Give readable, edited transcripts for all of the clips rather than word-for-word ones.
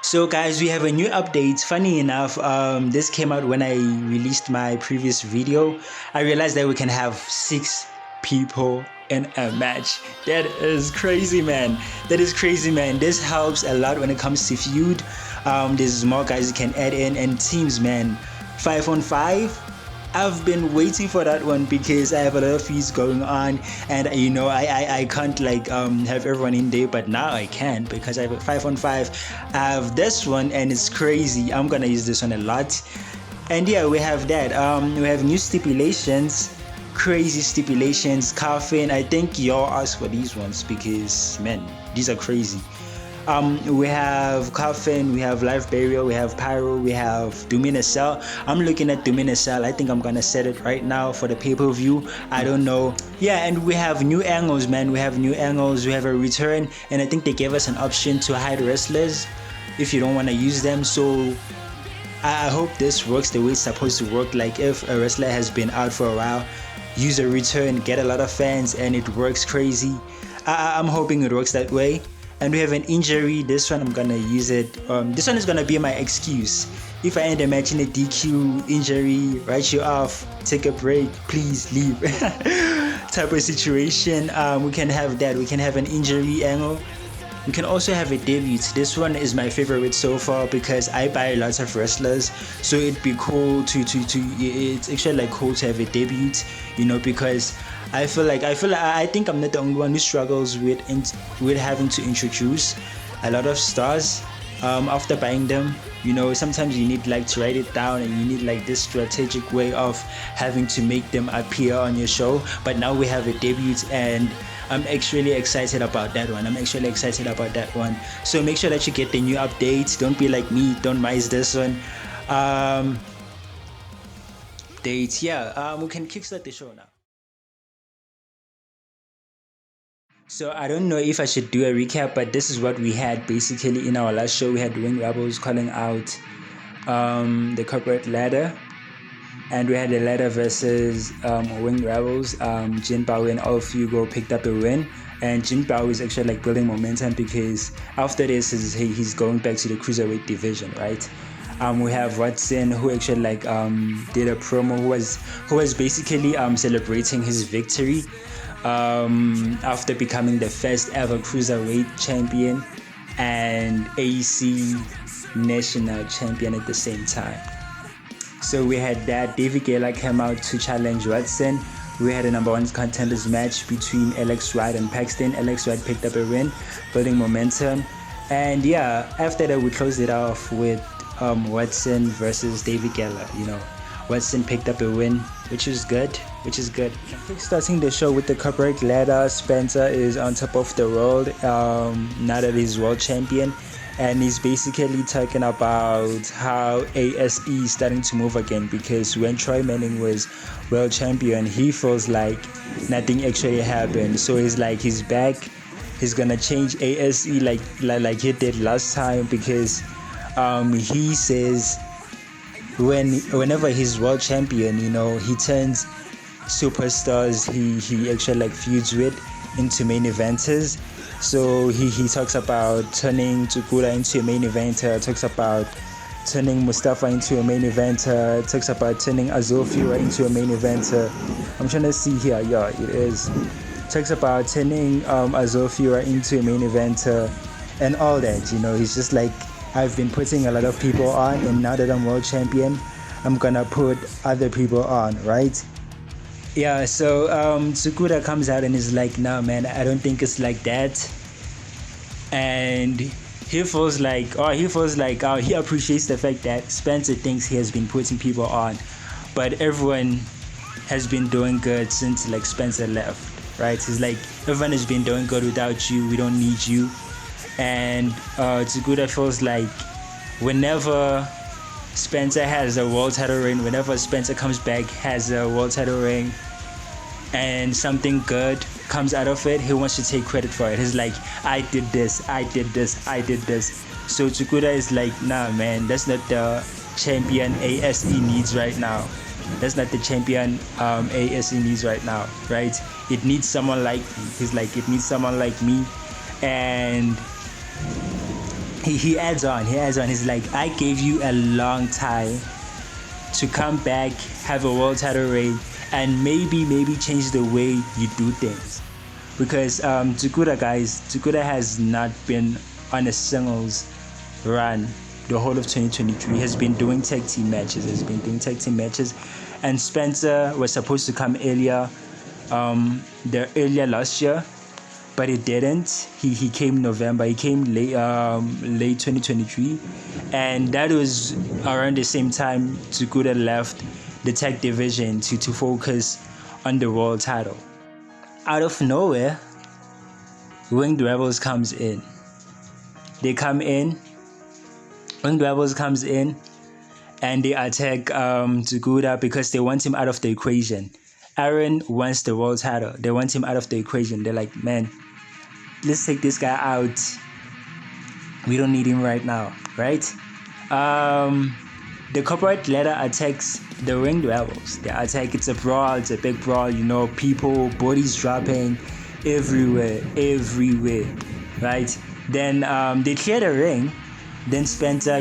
So guys, we have a new update. Funny enough, this came out when I released my previous video. I realized that we can have 6 people in a match. That is crazy, man. That is crazy, man. This helps a lot when it comes to feud. There's more guys you can add in, and teams, man. 5-on-5. I've been waiting for that one because I have a lot of feuds going on, and I can't have everyone in there, but now I can because I have a 5-on-5. I have this one and it's crazy. I'm gonna use this one a lot. And yeah, we have that. We have new stipulations, crazy stipulations. Coffin, I think y'all asked for these ones because man, these are crazy. We have Coffin, we have Life Burial, we have Pyro, we have Cell. I'm looking at Cell. I think I'm gonna set it right now for the pay-per-view. I don't know. Yeah, and we have new angles, man. We have new angles. We have a return, and I think they gave us an option to hide wrestlers if you don't want to use them. So I hope this works the way it's supposed to work. Like if a wrestler has been out for a while, use a return, get a lot of fans, and it works crazy. I'm hoping it works that way. And we have an injury. This one I'm gonna use it. This one is gonna be my excuse. If I end a match in a DQ, injury, write you off, take a break, please leave type of situation. We can have that. We can have an injury angle. We can also have a debut. This one is my favorite so far because I buy lots of wrestlers, so it'd be cool to it's actually like cool to have a debut, because I think I'm not the only one who struggles with having to introduce a lot of stars after buying them. Sometimes you need to write it down, and you need this strategic way of having to make them appear on your show. But now we have a debut, and I'm actually excited about that one. So make sure that you get the new updates. Don't be like me, don't miss this one. Dates, yeah. We can kickstart the show now. So I don't know if I should do a recap, but this is what we had basically in our last show. We had Wing Rebels calling out the corporate ladder, and we had the ladder versus Wing Rebels. Jin Bao and All Fugo picked up a win, and Jin Bao is actually building momentum because after this he's going back to the cruiserweight division, right? We have Watson, who actually did a promo, who was basically celebrating his victory after becoming the first ever cruiserweight champion and AC national champion at the same time. So we had that. David Gala came out to challenge Watson. We had a number 1 contenders match between Alex Wright and Paxton. Alex Wright picked up a win, building momentum. And yeah, after that we closed it off with Watson versus David Gala. Watson picked up a win, which is good. Starting the show with the corporate ladder, Spencer is on top of the world now that he's world champion, and he's basically talking about how ASE is starting to move again, because when Troy Manning was world champion, he feels like nothing actually happened. So he's back. He's gonna change ASE like he did last time, because he says whenever he's world champion, he turns superstars he actually feuds with into main eventers. So he talks about turning Tsukura into a main eventer, talks about turning Mustafa into a main eventer, talks about turning Azofira into a main eventer. I'm trying to see here, yeah, it is. Talks about turning Azofira into a main eventer and all that. He's just I've been putting a lot of people on, and now that I'm world champion, I'm gonna put other people on, right? Yeah, so Tsukura comes out and is like, nah man, I don't think it's like that. And he appreciates the fact that Spencer thinks he has been putting people on, but everyone has been doing good since Spencer left, right? He's everyone has been doing good without you, we don't need you. And Tsukura feels whenever Spencer has a world title reign, whenever Spencer comes back, has a world title reign, and something good comes out of it, he wants to take credit for it. He's I did this. So Tsukura is nah man, that's not the champion ASE needs right now. That's not the champion ASE needs right now, right? It needs someone like me. He's it needs someone like me. And he adds on. He's like, I gave you a long time to come back, have a world title reign, and maybe change the way you do things. Because Tsukuda has not been on a singles run the whole of 2023. He has been doing tag team matches. And Spencer was supposed to come earlier last year, but it didn't. He came November. He came late 2023, and that was around the same time Tsukuda left the tag division to focus on the world title. Out of nowhere, Winged Rebels comes in. Winged Rebels comes in, and they attack Tsukuda because they want him out of the equation. Aaron wants the world title. They want him out of the equation. They're like, man, let's take this guy out. We don't need him right now, right? The corporate ladder attacks the Winged Rebels. They attack. It's a brawl. It's a big brawl. People, bodies dropping everywhere, right? Then they clear the ring. Then Spencer,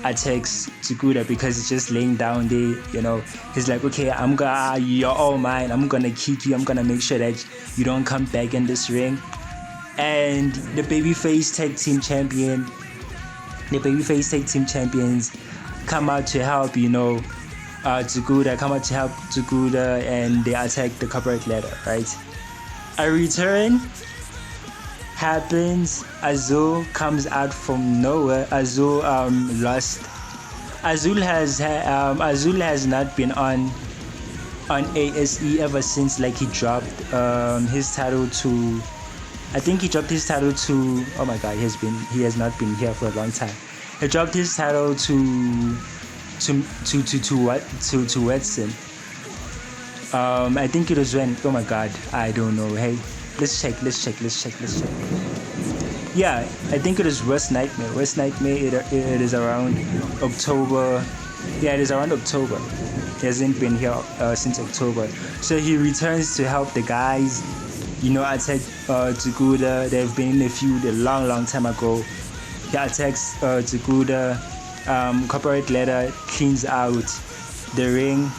attacks Tsukuda because he's just laying down there. He's like, okay, you're all mine. I'm gonna kick you. I'm gonna make sure that you don't come back in this ring. And the babyface tag team champions come out to help, Tsukuda, and they attack the corporate ladder, right? A return happens. Azul comes out from nowhere. Azul lost. Azul has not been on ASE ever since he dropped his title to. I think he dropped his title to. Oh my God, he has not been here for a long time. He dropped his title to Wetson. I think it was when. Oh my God, I don't know. Hey. Let's check. Yeah, I think it is Worst Nightmare. It is around October. Yeah, it is around October. He hasn't been here since October. So he returns to help the guys. Attack Tsukuda. They've been in a feud a long time ago. He attacks Tsukuda. Corporate ladder cleans out the ring.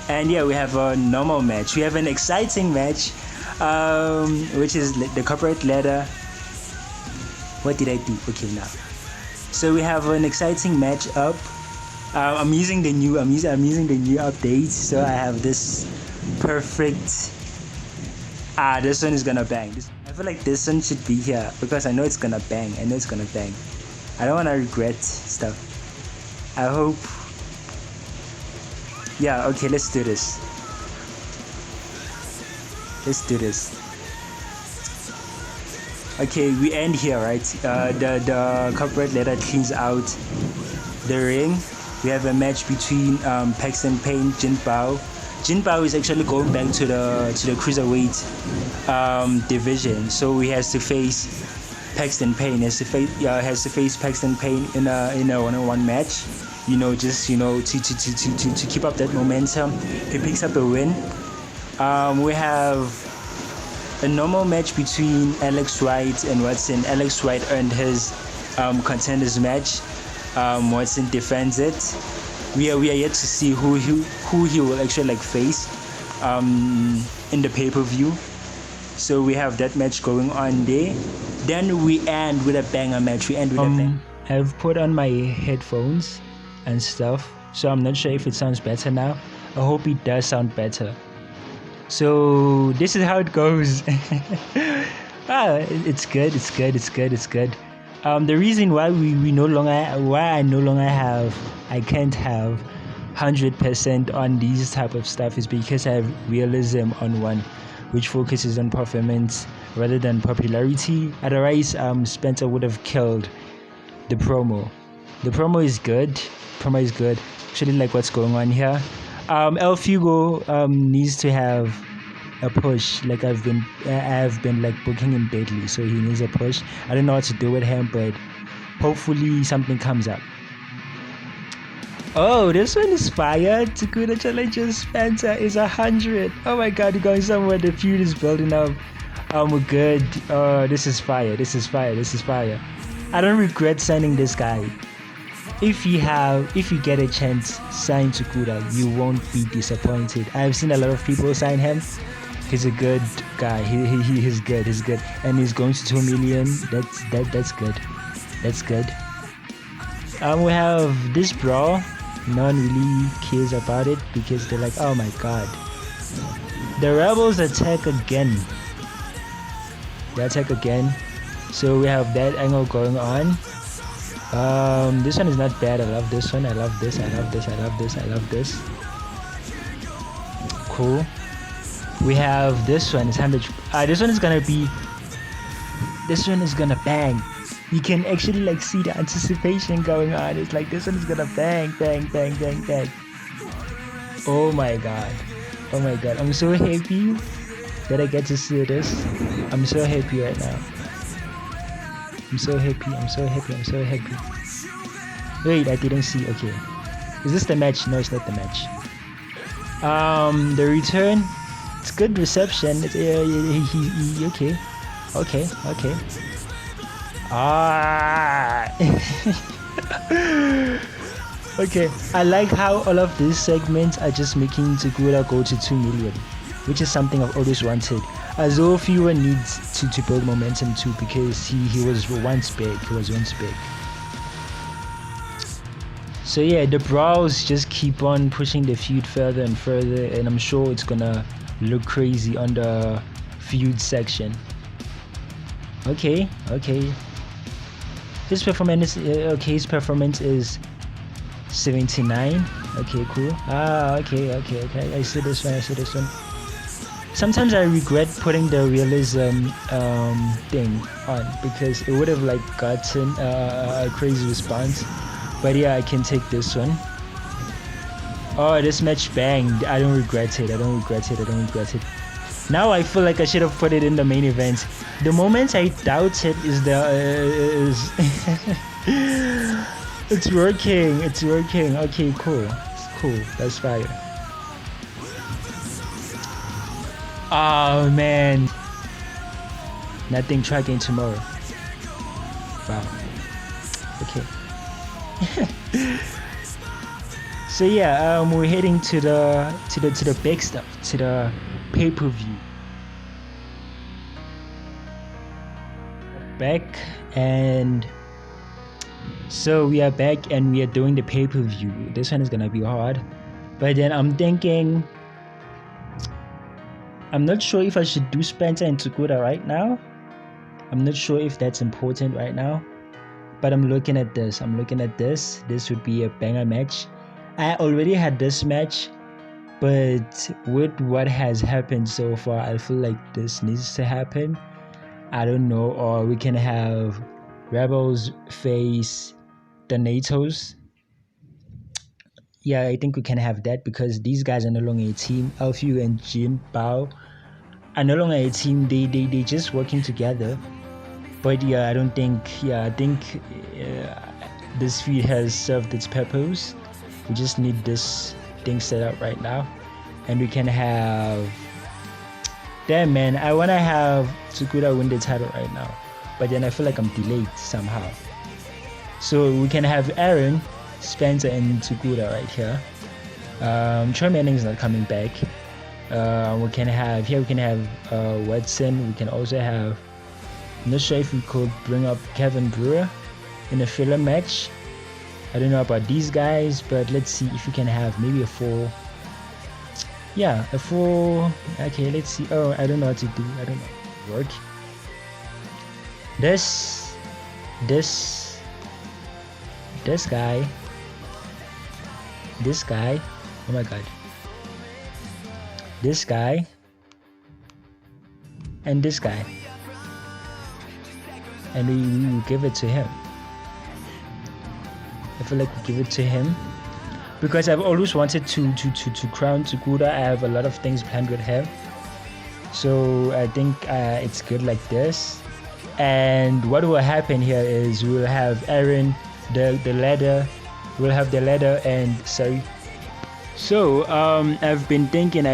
And yeah, we have a normal match. We have an exciting match. Which is the corporate ladder. What did I do? Okay, now. So we have an exciting match up. I'm using the new updates. So I have this perfect. This one is gonna bang. I feel like this one should be here because I know it's gonna bang. I don't wanna regret stuff. I hope. Yeah. Okay. Let's do this. Okay, we end here, right? The corporate ladder cleans out the ring. We have a match between Paxton Payne, Jin Bao. Jin Bao is actually going back to the cruiserweight division, so he has to face Paxton Payne. Has to face Paxton Payne in a one-on-one match. To keep up that momentum. He picks up a win. We have a normal match between Alex Wright and Watson. Alex Wright earned his contenders match. Watson defends it. We are yet to see who he will actually face in the pay-per-view. So we have that match going on there. Then we end with a banger match. I've put on my headphones and stuff, so I'm not sure if it sounds better now. I hope it does sound better. So this is how it goes. It's good. The reason why I can't have 100% on these type of stuff is because I have realism on one, which focuses on performance rather than popularity. Otherwise, Spencer would have killed the promo. The promo is good. Actually, like what's going on here. El Fugo needs to have a push. I have been booking him daily, so he needs a push. I don't know what to do with him, but hopefully something comes up. Oh, this one is fire. Tsukuda challenges Spencer is 100. Oh my God, we're going somewhere. The feud is building up. We're good. This is fire. I don't regret signing this guy. If you get a chance, sign Tsukuda. You won't be disappointed. I've seen a lot of people sign him. He's a good guy. He's good. He's good, and he's going to 2 million. That's good. That's good. We have this brawl. No one really cares about it because they're like, oh my god. The rebels attack again. They attack again. So we have that angle going on. This one is not bad. I love this one. I love this. I love this. I love this. I love this. Cool. We have this one. It's 100. This one is gonna be. This one is gonna bang. You can actually like see the anticipation going on. It's like this one is gonna bang, bang, bang, bang, bang. Oh my god. Oh my god. I'm so happy that I get to see this. I'm so happy right now. I'm so happy. I'm so happy. I'm so happy. Wait, I didn't see. Okay. Is this the match? No, it's not the match. The return. It's good reception. It's okay. Okay. Okay. Okay, I like how all of these segments are just making Tsukuda go to 2 million, which is something I've always wanted. Azofio needs to build momentum too because he was once big. So yeah, the brawls just keep on pushing the feud further and further, and I'm sure it's gonna look crazy on the feud section. Okay. His performance is 79. Okay, cool. Okay. I see this one. Sometimes I regret putting the realism thing on because it would have like gotten a crazy response. But yeah, I can take this one. Oh, this match banged. I don't regret it. Now I feel like I should have put it in the main event. The moments I doubt it is it's working. Okay, cool. That's fire. Oh man. Nothing. Try again tomorrow. Wow. Okay. So yeah, we're heading to the big stuff, to the pay-per-view. So we are back and we are doing the pay-per-view. This one is gonna be hard, but then I'm thinking, I'm not sure if I should do Spencer and Tsukuda right now. I'm not sure if that's important right now, but I'm looking at this. This would be a banger match. I already had this match, but with what has happened so far, I feel like this needs to happen. I don't know, or we can have Rebels face the NATOs. Yeah, I think we can have that because these guys are no longer a team. Alfio and Jin Bao are no longer a team. They just working together. But yeah, I think this feud has served its purpose. We just need this thing set up right now, and we can have. Damn man, I wanna have Tsukuda win the title right now, but then I feel like I'm delayed somehow. So we can have Aaron, Spencer, and Tsukuda right here. Troy Manning's not coming back. We can have Watson. We can also have. I'm not sure if we could bring up Kevin Brewer in a filler match. I don't know about these guys, but let's see if we can have maybe a 4. Yeah, a 4. Okay, let's see. Oh, I don't know what to do. I don't know. Work. This guy. Oh my god. This guy. And this guy. And we give it to him. I feel like we give it to him because I've always wanted to crown Tsukuda. I have a lot of things planned with him, so I think it's good like this. And what will happen here is we'll have Aaron, the ladder. We'll have the ladder and sorry. So I've been thinking,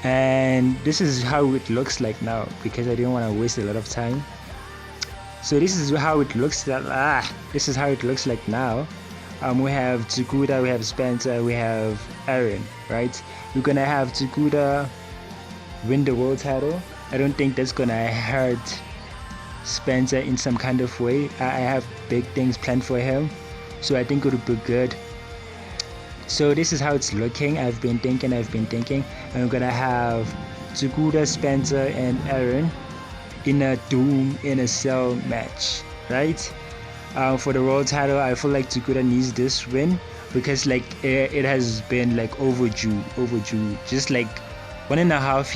and this is how it looks like now because I didn't want to waste a lot of time. So this is how it looks like. This is how it looks like now. We have Tsukuda, we have Spencer, we have Aaron, right? We're gonna have Tsukuda win the world title. I don't think that's gonna hurt Spencer in some kind of way. I have big things planned for him, so I think it'll be good. So this is how it's looking. I've been thinking, and we're gonna have Tsukuda, Spencer, and Aaron in a Doom in a Cell match, right? For the world title, I feel like Tsukuda needs this win because like it has been like overdue, just like 1.5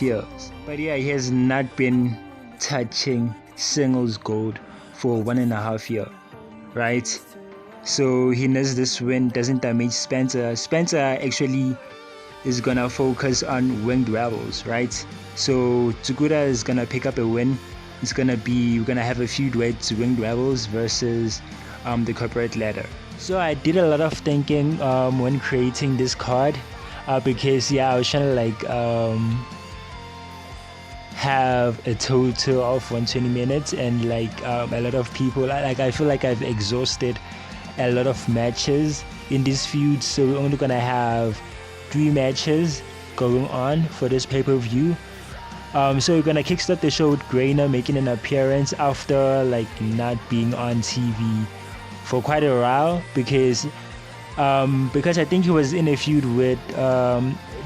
years. But yeah, he has not been touching singles gold for 1.5 years, right? So he needs this win, doesn't damage Spencer. Spencer actually is gonna focus on Winged Rebels, right? So Tsukuda is gonna pick up a win. We're gonna have a feud with Winged Rebels versus the corporate ladder. So I did a lot of thinking when creating this card because I was trying to like have a total of 120 minutes and like a lot of people I feel like I've exhausted a lot of matches in this feud, so we're only gonna have 3 matches going on for this pay-per-view. So we're gonna kickstart the show with Grainer making an appearance after like not being on TV for quite a while because I think he was in a feud with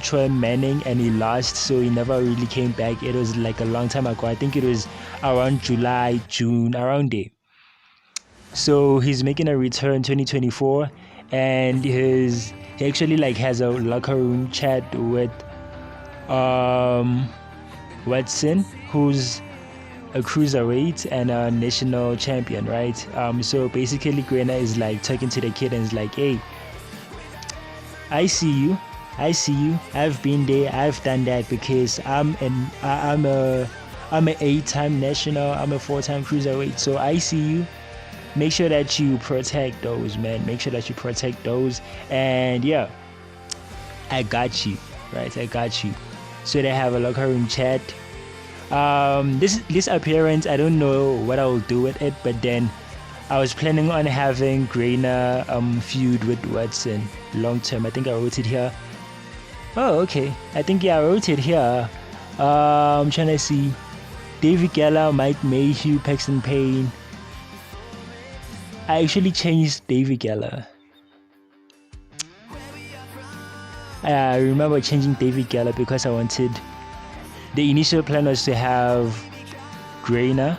Troy Manning and he lost, so he never really came back. It was like a long time ago. I think it was around July, June, around there. So he's making a return 2024, and he actually like has a locker room chat with Watson, who's a cruiserweight and a national champion, right? So basically Grainer is like talking to the kid and is like, hey, I see you, I've been there, I've done that because I'm an 8-time national, I'm a 4-time cruiserweight, so I see you. Make sure that you protect those, man. Make sure that you protect those. And yeah, I got you, right? I got you. So they have a locker room chat. This appearance, I don't know what I will do with it, but then I was planning on having Grainer feud with Watson long term. I think I wrote it here. Oh, okay. I think I wrote it here. I'm trying to see. David Geller, Mike Mayhew, Paxton Payne. I actually changed David Geller. I remember changing David Geller because I wanted. The initial plan was to have Grainer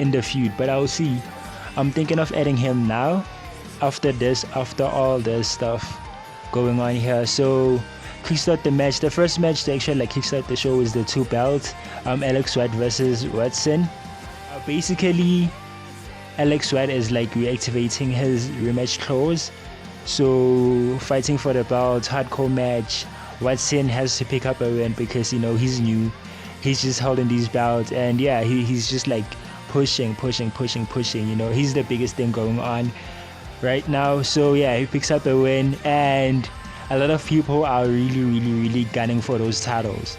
in the feud, but I'll see. I'm thinking of adding him now after all this stuff going on here. So kickstart the match. The first match to actually like kickstart the show is the 2 belt Alex White versus Watson. Basically Alex White is like reactivating his rematch clause, so fighting for the belt, hardcore match. Watson has to pick up a win because he's new, he's just holding these belts, and yeah, he's just like pushing. He's the biggest thing going on right now. So yeah, he picks up a win, and a lot of people are really gunning for those titles.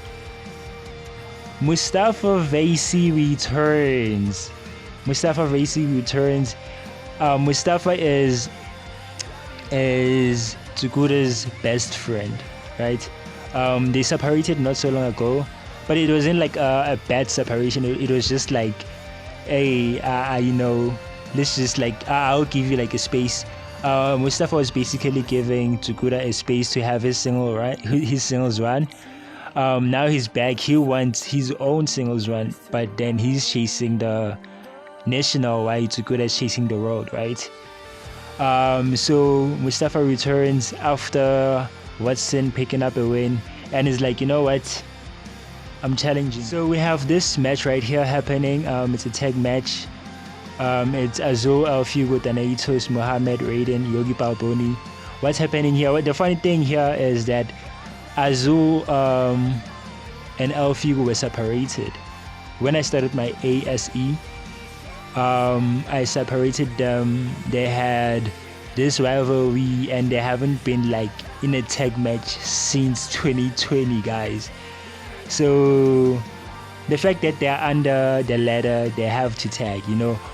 Mustafa Vaisi returns. Mustafa is Tsukuda's best friend, right? They separated not so long ago, but it wasn't like a bad separation. It was just like, hey, let's just like, I'll give you like a space. Mustafa was basically giving Tsukuda a space to have his singles run. Now he's back. He wants his own singles run, but then he's chasing the national while Tsukuda is chasing the world, right? So Mustafa returns after Watson picking up a win and is like, you know what? I'm challenging. So we have this match right here happening. It's a tag match. It's Azul, El Fugo, Tanaitos, Mohammed, Raiden, Yogi Balboni. What's happening here? The funny thing here is that Azul and El Fugo were separated. When I started my ASE, I separated them. They had this rivalry and they haven't been like in a tag match since 2020, guys. So the fact that they're under the ladder, they have to tag,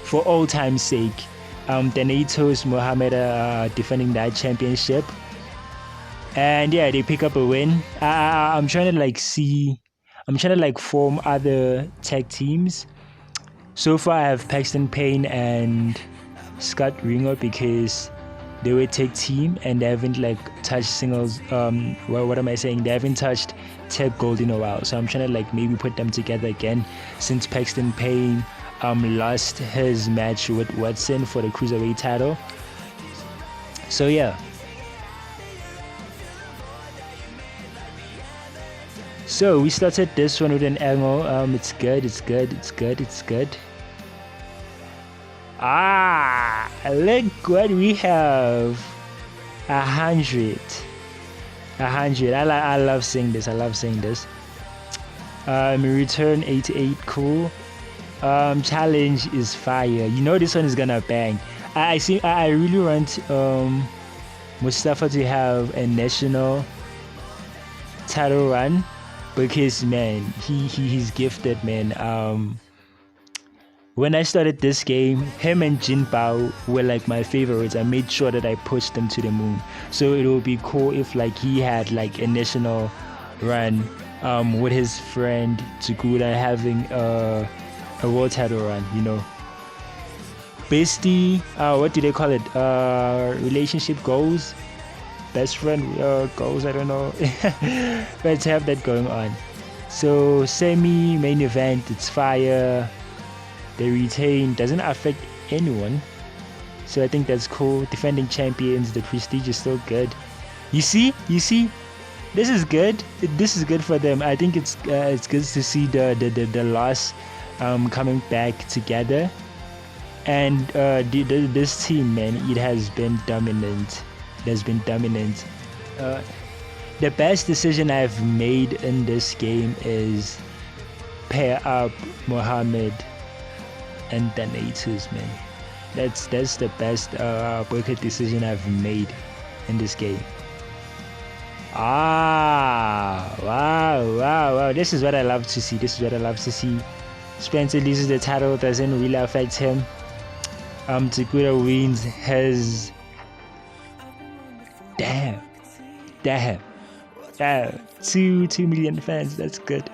for all time's sake. Thanatos, Mohammed are defending that championship. And yeah, they pick up a win. I'm trying to form other tag teams. So far, I have Paxton Payne and Scott Ringer because they were tag team and they haven't touched singles. What am I saying? They haven't touched tag gold in a while. So I'm trying to maybe put them together again since Paxton Payne lost his match with Watson for the cruiserweight title. So yeah. So we started this one with an angle. It's good. Look what we have. 100. I love seeing this. Return 88. Cool. Challenge is fire. This one is gonna bang. I really want Mustafa to have a national title run because man, he's gifted, man. When I started this game, him and Jin Bao were my favorites. I made sure that I pushed them to the moon. So it would be cool if he had a national run with his friend Tsukuda having a world title run, Bestie, what do they call it? Relationship goals? Best friend goals, I don't know. Let's have that going on. So semi-main event, it's fire. They retain, doesn't affect anyone. So I think that's cool. Defending champions, the prestige is still good. You see? This is good. This is good for them. I think it's good to see the loss coming back together. And this team, man, it has been dominant. The best decision I've made in this game is pair up Mohammed and Thanatos, man. That's the best wicked decision I've made in this game. Wow. This is what I love to see. Spencer loses the title, doesn't really affect him. Tsukuda wins his... Damn. 2 million fans, that's good.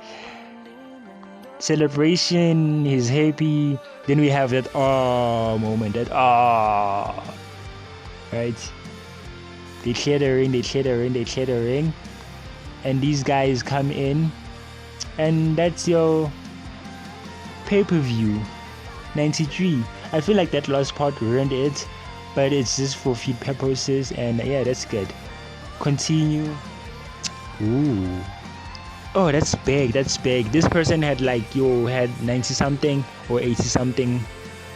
Celebration, he's happy. Then we have that moment, right? They clear the ring, and these guys come in, and that's your pay-per-view. 93. I feel like that last part ruined it, but it's just for feed purposes, and yeah, that's good. Continue. Ooh. Oh, that's big. This person had 90 something or 80 something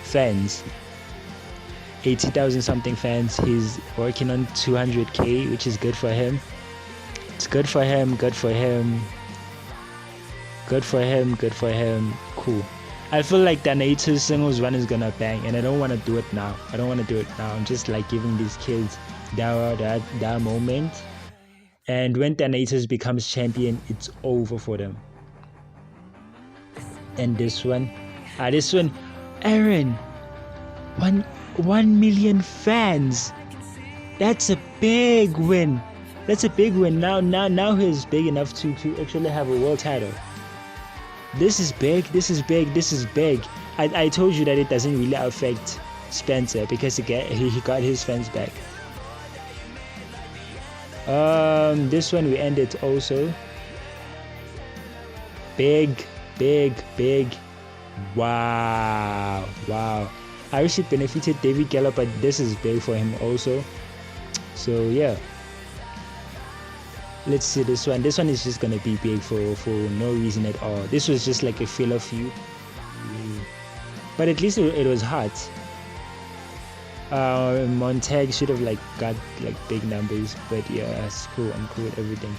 fans. 80,000 something fans. He's working on 200k, which is good for him. It's good for him. Cool. I feel like the Thanatos singles run is gonna bang, and I don't want to do it now. I'm just giving these kids that moment. And when Thanatos becomes champion, it's over for them. And this one, Aaron, 1 million fans. That's a big win. Now he's big enough to actually have a world title. This is big. I told you that it doesn't really affect Spencer because he got his fans back. This one we ended also. Big. Wow. I wish it benefited David Geller, but this is big for him also. So yeah. Let's see this one. This one is just gonna be big for no reason at all. This was just a filler feud. But at least it was hot. Montag should have got big numbers, but yeah, it's cool. I'm cool with everything.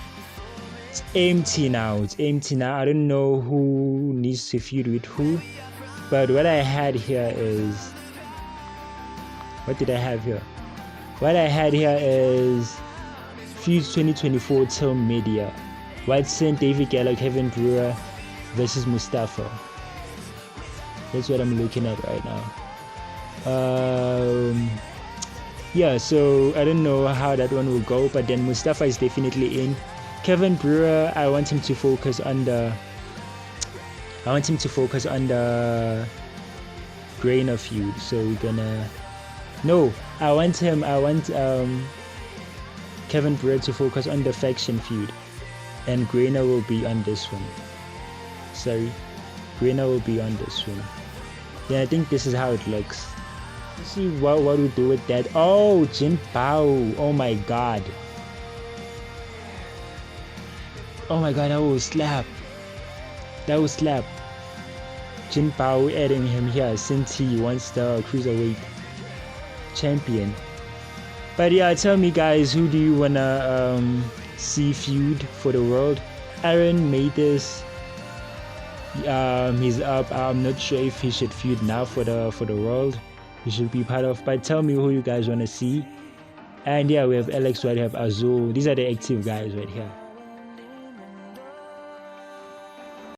It's empty now. I don't know who needs to feud with who, but what I had here is... What did I have here? What I had here is Feuds 2024 till media. Watson, David Gallo, Kevin Brewer versus Mustafa. That's what I'm looking at right now. Yeah, so I don't know how that one will go, but then Mustafa is definitely in. Kevin Brewer, I want him to focus on the Grainer feud. So we're gonna I want Kevin Brewer to focus on the faction feud, and Grainer will be on this one. Grainer will be on this one. Yeah, I think this is how it looks. Let's see what we do with that. Oh, Jin Bao. Oh my god. Oh my god, that will slap. Jin Bao, adding him here since he wants the cruiserweight champion. But yeah, tell me guys, who do you wanna see feud for the world? Aaron made this. He's up. I'm not sure if he should feud now for the world. He should be part of. But tell me who you guys wanna see. And yeah, we have Alex right, we have Azul. These are the active guys right here.